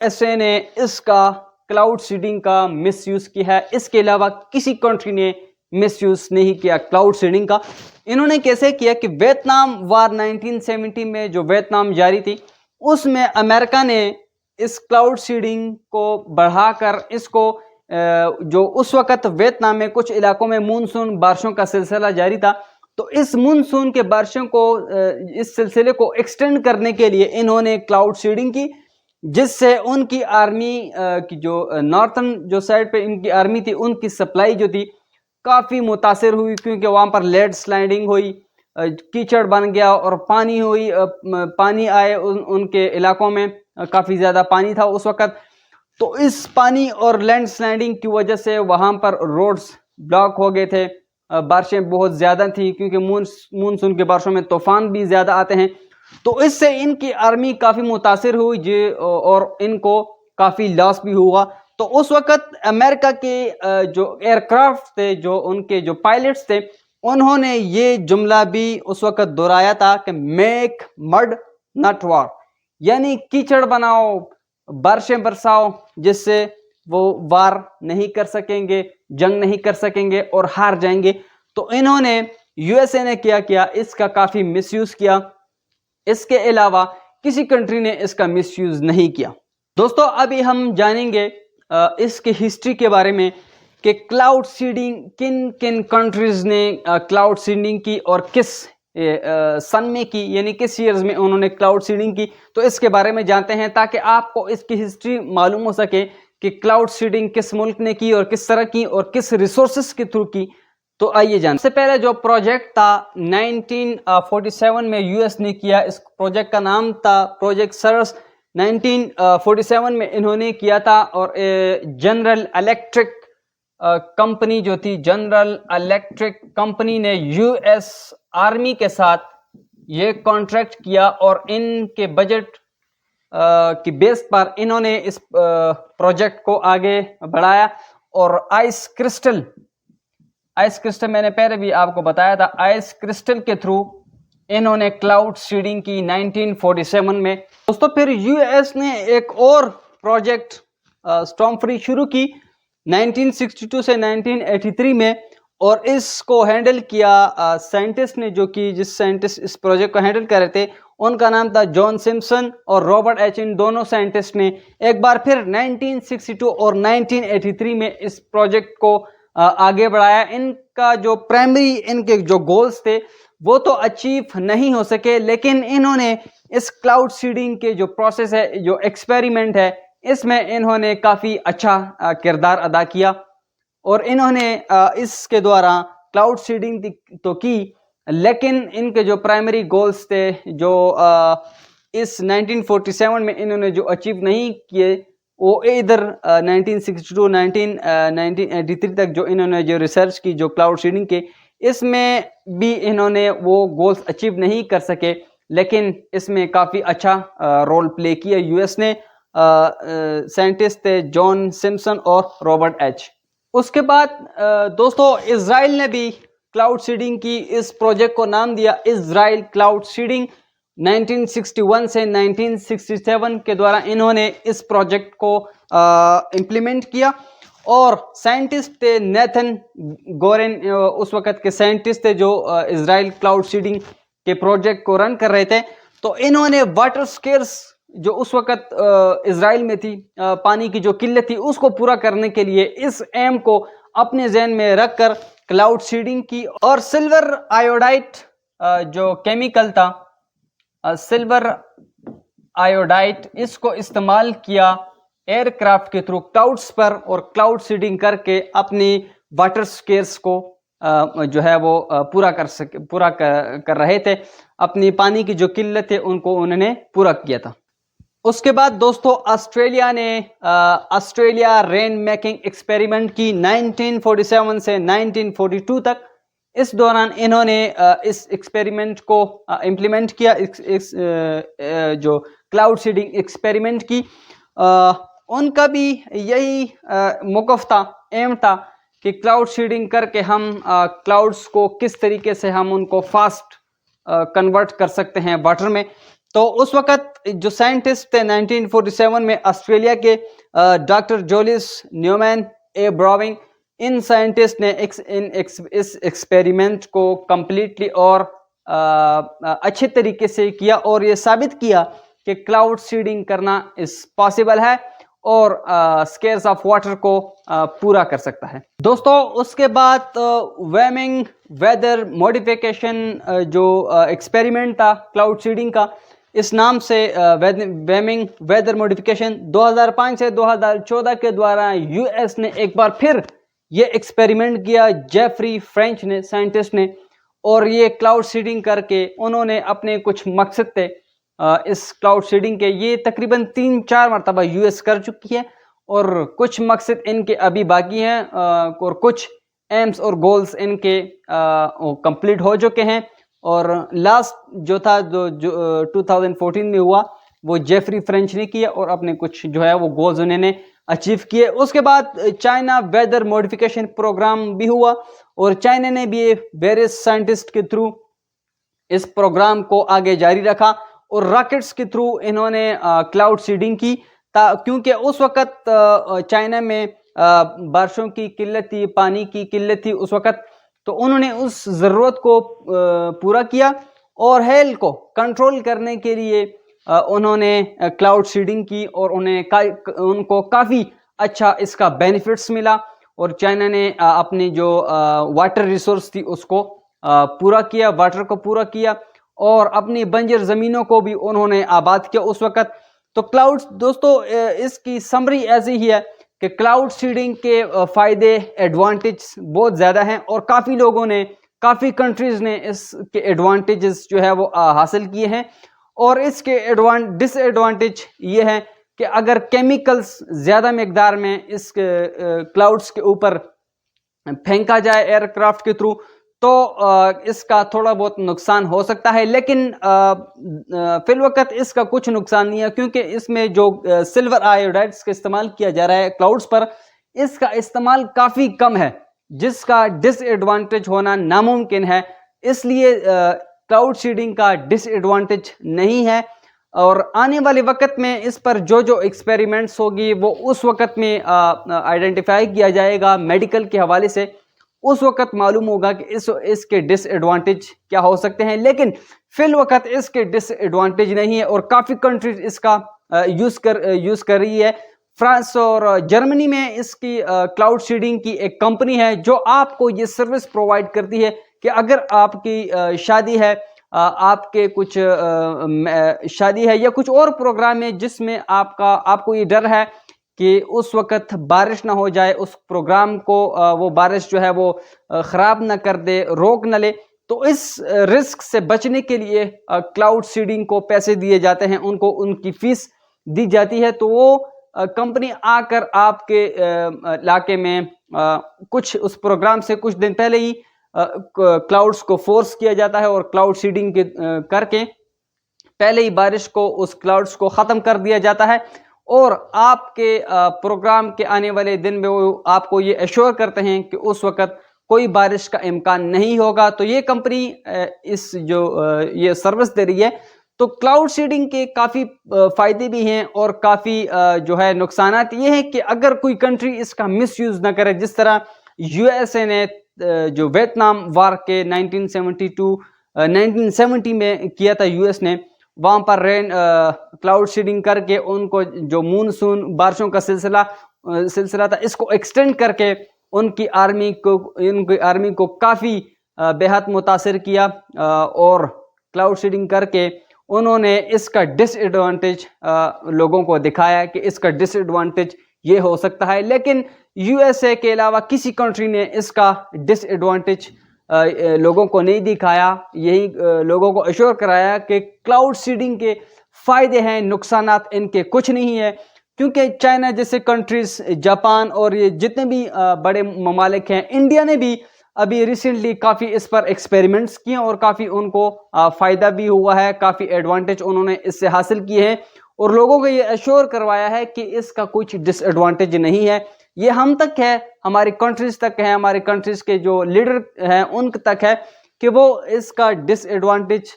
S A نے اس کا cloud seeding کا مس یوز کیا ہے، اس کے علاوہ کسی کنٹری نے مس یوز نہیں کیا کلاؤڈ سیڈنگ کا۔ انہوں نے کیسے کیا کہ ویتنام وار 1970 میں جو ویتنام جاری تھی، اس میں امریکہ نے اس کلاؤڈ سیڈنگ کو بڑھا کر اس کو جو اس وقت ویتنام میں کچھ علاقوں میں مونسون بارشوں کا سلسلہ جاری تھا، تو اس مونسون کے بارشوں کو اس سلسلے کو ایکسٹینڈ کرنے کے لیے انہوں نے کلاؤڈ سیڈنگ کی، جس سے ان کی آرمی کی جو نارتھن جو سائڈ پہ ان کی آرمی تھی، ان کی سپلائی جو تھی کافی متاثر ہوئی، کیونکہ وہاں پر لیڈ سلائڈنگ ہوئی، کیچڑ بن گیا اور پانی آئے ان کے علاقوں میں، کافی زیادہ پانی تھا اس وقت۔ تو اس پانی اور لینڈ سلائڈنگ کی وجہ سے وہاں پر روڈز بلاک ہو گئے تھے، بارشیں بہت زیادہ تھیں، کیونکہ مونسون کے بارشوں میں طوفان بھی زیادہ آتے ہیں، تو اس سے ان کی آرمی کافی متاثر ہوئی اور ان کو کافی لاس بھی ہوا۔ تو اس وقت امریکہ کے جو ایئر کرافٹ تھے، جو ان کے جو پائلٹس تھے، انہوں نے یہ جملہ بھی اس وقت دہرایا تھا کہ میک مڈ ناٹ وار، یعنی کیچڑ بناؤ، بارشیں برساؤ، جس سے وہ وار نہیں کر سکیں گے، جنگ نہیں کر سکیں گے اور ہار جائیں گے۔ تو انہوں نے یو ایس اے نے کیا اس کا کافی مس یوز کیا، اس کے علاوہ کسی کنٹری نے اس کا مس یوز نہیں کیا۔ دوستو ابھی ہم جانیں گے اس کی ہسٹری کے بارے میں کہ کلاؤڈ سیڈنگ کن کن کنٹریز نے کلاؤڈ سیڈنگ کی اور کس سن میں کی، یعنی کس ایئرز میں انہوں نے کلاؤڈ سیڈنگ کی۔ تو اس کے بارے میں جانتے ہیں تاکہ آپ کو اس کی ہسٹری معلوم ہو سکے کہ کلاؤڈ سیڈنگ کس ملک نے کی اور کس طرح کی اور کس ریسورسز کے تھرو کی۔ تو آئیے جانتے ہیں۔ سب سے پہلے جو پروجیکٹ تھا 1947 میں یو ایس نے کیا، اس پروجیکٹ کا نام تھا پروجیکٹ سرس۔ 1947 میں انہوں نے کیا تھا، اور جنرل الیکٹرک کمپنی جو تھی، جنرل الیکٹرک کمپنی نے یو ایس آرمی کے ساتھ یہ کانٹریکٹ کیا، اور ان کے بجٹ کی بیس پر انہوں نے اس پروجیکٹ کو آگے بڑھایا۔ اور آئس کرسٹل میں نے پہلے بھی آپ کو بتایا تھا، آئس کرسٹل کے تھرو انہوں نے کلاؤڈ سیڈنگ کی 1947 میں۔ دوستو پھر یو ایس نے ایک اور پروجیکٹ اسٹارم فری شروع کی 1962 سے 1983 میں، اور اس کو ہینڈل کیا سائنٹسٹ نے، جو کہ جس سائنٹسٹ اس پروجیکٹ کو ہینڈل کر رہے تھے ان کا نام تھا جان سمپسن اور رابرٹ ایچ۔ ان دونوں سائنٹسٹ نے ایک بار پھر 1962 اور 1983 میں اس پروجیکٹ کو آگے بڑھایا۔ ان کا جو پرائمری ان کے جو گولز تھے وہ تو اچیو نہیں ہو سکے، لیکن انہوں نے اس کلاؤڈ سیڈنگ کے جو پروسیس ہے، جو ایکسپیریمنٹ ہے، اس میں انہوں نے کافی اچھا کردار ادا کیا، اور انہوں نے اس کے دوارا کلاؤڈ سیڈنگ تو کی، لیکن ان کے جو پرائمری گولز تھے، جو اس 1947 میں انہوں نے جو اچیو نہیں کیے، وہ ادھر 1962 1983 تک جو انہوں نے جو ریسرچ کی، جو کلاؤڈ سیڈنگ کے، اس میں بھی انہوں نے وہ گولز اچیو نہیں کر سکے، لیکن اس میں کافی اچھا رول پلے کیا یو ایس نے۔ سائنٹسٹ تھے جان سمپسن اور رابرٹ ایچ۔ اس کے بعد دوستو اسرائیل نے بھی کلاؤڈ سیڈنگ کی، اس پروجیکٹ کو نام دیا اسرائیل کلاؤڈ سیڈنگ۔ 1961 سے 1967 کے دوارا انہوں نے اس پروجیکٹ کو امپلیمنٹ کیا، اور سائنٹسٹ تھے نیتھن گورن، اس وقت کے سائنٹسٹ تھے جو اسرائیل کلاؤڈ سیڈنگ کے پروجیکٹ کو رن کر رہے تھے۔ تو انہوں نے واٹر سکیرس جو اس وقت اسرائیل میں تھی، پانی کی جو قلت تھی، اس کو پورا کرنے کے لیے اس ایم کو اپنے ذہن میں رکھ کر کلاؤڈ سیڈنگ کی، اور سلور آیوڈائٹ جو کیمیکل تھا، سلور آیوڈائٹ، اس کو استعمال کیا ایئر کرافٹ کے تھرو کلاؤڈز پر، اور کلاؤڈ سیڈنگ کر کے اپنی واٹر سکیرس کو جو ہے وہ پورا کر رہے تھے، اپنی پانی کی جو قلت ہے ان کو انہوں نے پورا کیا تھا۔ اس کے بعد دوستو آسٹریلیا نے آسٹریلیا رین میکنگ ایکسپیریمنٹ کی 1947 سے 1942 تک۔ اس دوران انہوں نے اس ایکسپیریمنٹ کو امپلیمنٹ کیا، جو کلاؤڈ سیڈنگ ایکسپیریمنٹ کی۔ ان کا بھی یہی موقف تھا، ایم تھا کہ کلاؤڈ سیڈنگ کر کے ہم کلاؤڈز کو کس طریقے سے ہم ان کو فاسٹ کنورٹ کر سکتے ہیں واٹر میں۔ تو اس وقت جو سائنٹسٹ تھے 1947 میں آسٹریلیا کے ڈاکٹر جولیس نیومین اے براونگ، ان سائنٹسٹ نے اس ایکسپیریمنٹ کو کمپلیٹلی اور اچھے طریقے سے کیا اور یہ ثابت کیا کہ کلاؤڈ سیڈنگ کرنا اس پاسبل ہے اور سکیئرز آف واٹر کو پورا کر سکتا ہے۔ دوستو اس کے بعد ویمنگ ویدر موڈیفیکیشن جو ایکسپیریمنٹ تھا کلاؤڈ سیڈنگ کا، اس نام سے ویمنگ ویدر موڈیفیکیشن 2005 سے 2014 کے دوارا یو ایس نے ایک بار پھر یہ ایکسپیریمنٹ کیا، جیفری فرینچ نے سائنٹسٹ نے، اور یہ کلاؤڈ سیڈنگ کر کے انہوں نے اپنے کچھ مقصد تھے اس کلاؤڈ سیڈنگ کے، یہ تقریباً 3-4 مرتبہ یو ایس کر چکی ہے اور کچھ مقصد ان کے ابھی باقی ہیں اور کچھ ایمز اور گولز ان کے کمپلیٹ ہو چکے ہیں، اور لاسٹ جو تھا جو 2014 میں ہوا وہ جیفری فرینچ نے کیا اور اپنے کچھ جو ہے وہ گولز انہوں نے اچیو کیے۔ اس کے بعد چائنا ویدر موڈیفیکیشن پروگرام بھی ہوا اور چائنا نے بھی ویریس سائنٹسٹ کے تھرو اس پروگرام کو آگے جاری رکھا اور راکٹس کے تھرو انہوں نے کلاؤڈ سیڈنگ کی، کیونکہ اس وقت چائنا میں بارشوں کی قلت تھی، پانی کی قلت تھی اس وقت، تو انہوں نے اس ضرورت کو پورا کیا اور ہیل کو کنٹرول کرنے کے لیے انہوں نے کلاؤڈ سیڈنگ کی اور ان کو کافی اچھا اس کا بینیفٹس ملا، اور چائنا نے اپنی جو واٹر ریسورس تھی اس کو پورا کیا، واٹر کو پورا کیا، اور اپنی بنجر زمینوں کو بھی انہوں نے آباد کیا اس وقت۔ تو کلاؤڈ دوستو اس کی سمری ایسی ہی ہے کہ کلاؤڈ سیڈنگ کے فائدے ایڈوانٹیج بہت زیادہ ہیں اور کافی لوگوں نے، کافی کنٹریز نے اس کے ایڈوانٹیجز جو ہے وہ حاصل کیے ہیں، اور اس کے ڈس ایڈوانٹیج یہ ہے کہ اگر کیمیکلز زیادہ مقدار میں اس کلاؤڈز کے اوپر پھینکا جائے ایئر کرافٹ کے تھرو تو اس کا تھوڑا بہت نقصان ہو سکتا ہے، لیکن فی الوقت اس کا کچھ نقصان نہیں ہے، کیونکہ اس میں جو سلور آئیوڈائڈز کا استعمال کیا جا رہا ہے کلاؤڈز پر، اس کا استعمال کافی کم ہے، جس کا ڈس ایڈوانٹیج ہونا ناممکن ہے، اس لیے کلاؤڈ سیڈنگ کا ڈس ایڈوانٹیج نہیں ہے، اور آنے والے وقت میں اس پر جو ایکسپیریمنٹس ہوگی وہ اس وقت میں آئیڈینٹیفائی کیا جائے گا میڈیکل کے حوالے سے، اس وقت معلوم ہوگا کہ اس کے ڈس ایڈوانٹیج کیا ہو سکتے ہیں، لیکن فی الوقت اس کے ڈس ایڈوانٹیج نہیں ہے اور کافی کنٹریز اس کا یوز کر رہی ہے۔ فرانس اور جرمنی میں اس کی کلاؤڈ سیڈنگ کی ایک کمپنی ہے جو آپ کو یہ سروس پرووائڈ کرتی ہے کہ اگر آپ کی شادی ہے، آپ کے کچھ شادی ہے یا کچھ اور پروگرام ہے جس میں آپ کو یہ ڈر ہے کہ اس وقت بارش نہ ہو جائے، اس پروگرام کو وہ بارش جو ہے وہ خراب نہ کر دے، روک نہ لے، تو اس رسک سے بچنے کے لیے کلاؤڈ سیڈنگ کو پیسے دیے جاتے ہیں، ان کو ان کی فیس دی جاتی ہے، تو وہ کمپنی آ کر آپ کے علاقے میں کچھ اس پروگرام سے کچھ دن پہلے ہی کلاؤڈز کو فورس کیا جاتا ہے اور کلاؤڈ سیڈنگ کر کے پہلے ہی بارش کو اس کلاؤڈز کو ختم کر دیا جاتا ہے، اور آپ کے پروگرام کے آنے والے دن میں وہ آپ کو یہ ایشور کرتے ہیں کہ اس وقت کوئی بارش کا امکان نہیں ہوگا۔ تو یہ کمپنی یہ سروس دے رہی ہے۔ تو کلاؤڈ سیڈنگ کے کافی فائدے بھی ہیں اور کافی جو ہے نقصانات یہ ہیں کہ اگر کوئی کنٹری اس کا مس یوز نہ کرے، جس طرح یو ایس اے نے جو ویتنام وار کے 1970 میں کیا تھا، یو ایس نے وہاں پر کلاؤڈ سیڈنگ کر کے ان کو جو مونسون بارشوں کا سلسلہ تھا اس کو ایکسٹینڈ کر کے ان کی آرمی کو کافی بے حد متاثر کیا، اور کلاؤڈ سیڈنگ کر کے انہوں نے اس کا ڈس ایڈوانٹیج لوگوں کو دکھایا کہ اس کا ڈس ایڈوانٹیج یہ ہو سکتا ہے، لیکن یو ایس اے کے علاوہ کسی کنٹری نے اس کا ڈس ایڈوانٹیج لوگوں کو نہیں دکھایا، یہی لوگوں کو ایشور کرایا کہ کلاؤڈ سیڈنگ کے فائدے ہیں، نقصانات ان کے کچھ نہیں ہے، کیونکہ چائنا جیسے کنٹریز، جاپان اور یہ جتنے بھی بڑے ممالک ہیں، انڈیا نے بھی ابھی ریسنٹلی کافی اس پر ایکسپیریمنٹس کیے اور کافی ان کو فائدہ بھی ہوا ہے، کافی ایڈوانٹیج انہوں نے اس سے حاصل کیے ہیں، اور لوگوں کو یہ ایشور کروایا ہے کہ اس کا کچھ ڈس ایڈوانٹیج نہیں ہے۔ یہ ہم تک ہے، ہماری کنٹریز تک ہے، ہماری کنٹریز کے جو لیڈر ہیں ان تک ہے کہ وہ اس کا ڈس ایڈوانٹیج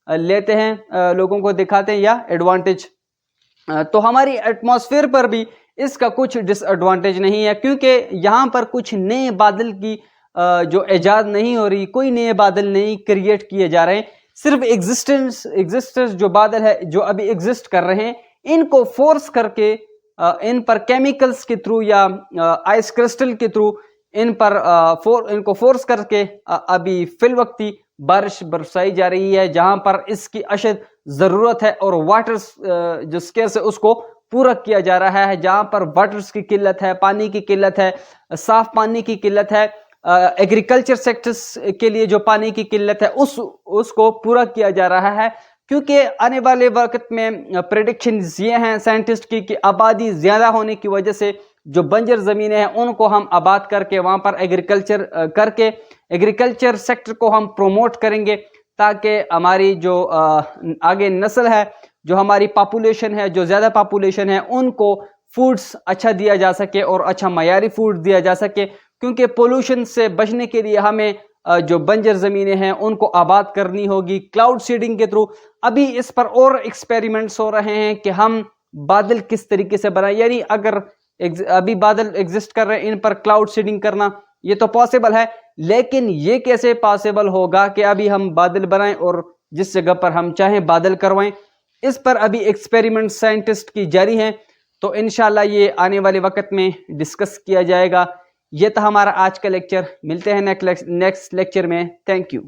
لیتے ہیں, لوگوں کو دکھاتے ہیں یا ایڈوانٹیج. تو ہماری ایٹماسفیئر پر بھی اس کا کچھ ڈس ایڈوانٹیج نہیں ہے, کیونکہ یہاں پر کچھ نئے بادل کی جو ایجاد نہیں ہو رہی, کوئی نئے بادل نہیں کریٹ کیے جا رہے ہیں. صرف ایگزسٹنس جو بادل ہے جو ابھی ایگزسٹ کر رہے ہیں, ان کو فورس کر کے ان پر کیمیکلز کے تھرو یا آئس کرسٹل کے تھرو ان کو فورس کر کے ابھی فی الوقتی بارش برسائی جا رہی ہے, جہاں پر اس کی اشد ضرورت ہے, اور واٹرز جو سکیرس ہے اس کو پورا کیا جا رہا ہے. جہاں پر واٹرز کی قلت ہے, پانی کی قلت ہے, صاف پانی کی قلت ہے, ایگریکلچر سیکٹرز کے لیے جو پانی کی قلت ہے اس کو پورا کیا جا رہا ہے. کیونکہ آنے والے وقت میں پریڈکشنز یہ ہیں سائنٹسٹ کی کہ آبادی زیادہ ہونے کی وجہ سے جو بنجر زمینیں ہیں ان کو ہم آباد کر کے وہاں پر ایگریکلچر کر کے ایگریکلچر سیکٹر کو ہم پروموٹ کریں گے, تاکہ ہماری جو آگے نسل ہے, جو ہماری پاپولیشن ہے, جو زیادہ پاپولیشن ہے, ان کو فوڈز اچھا دیا جا سکے اور اچھا معیاری فوڈ دیا جا سکے. کیونکہ پولوشن سے بچنے کے لیے ہمیں جو بنجر زمینیں ہیں ان کو آباد کرنی ہوگی کلاؤڈ سیڈنگ کے تھرو. ابھی اس پر اور ایکسپیریمنٹس ہو رہے ہیں کہ ہم بادل کس طریقے سے بنائیں, یعنی اگر ابھی بادل ایگزسٹ کر رہے ہیں ان پر کلاؤڈ سیڈنگ کرنا یہ تو پاسبل ہے, لیکن یہ کیسے پاسبل ہوگا کہ ابھی ہم بادل بنائیں اور جس جگہ پر ہم چاہیں بادل کروائیں. اس پر ابھی ایکسپیریمنٹ سائنٹسٹ کی جاری ہیں, تو انشاءاللہ یہ آنے والے وقت میں ڈسکس کیا جائے گا. یہ تھا ہمارا آج کا لیکچر, ملتے ہیں نیکسٹ لیکچر میں. Thank you.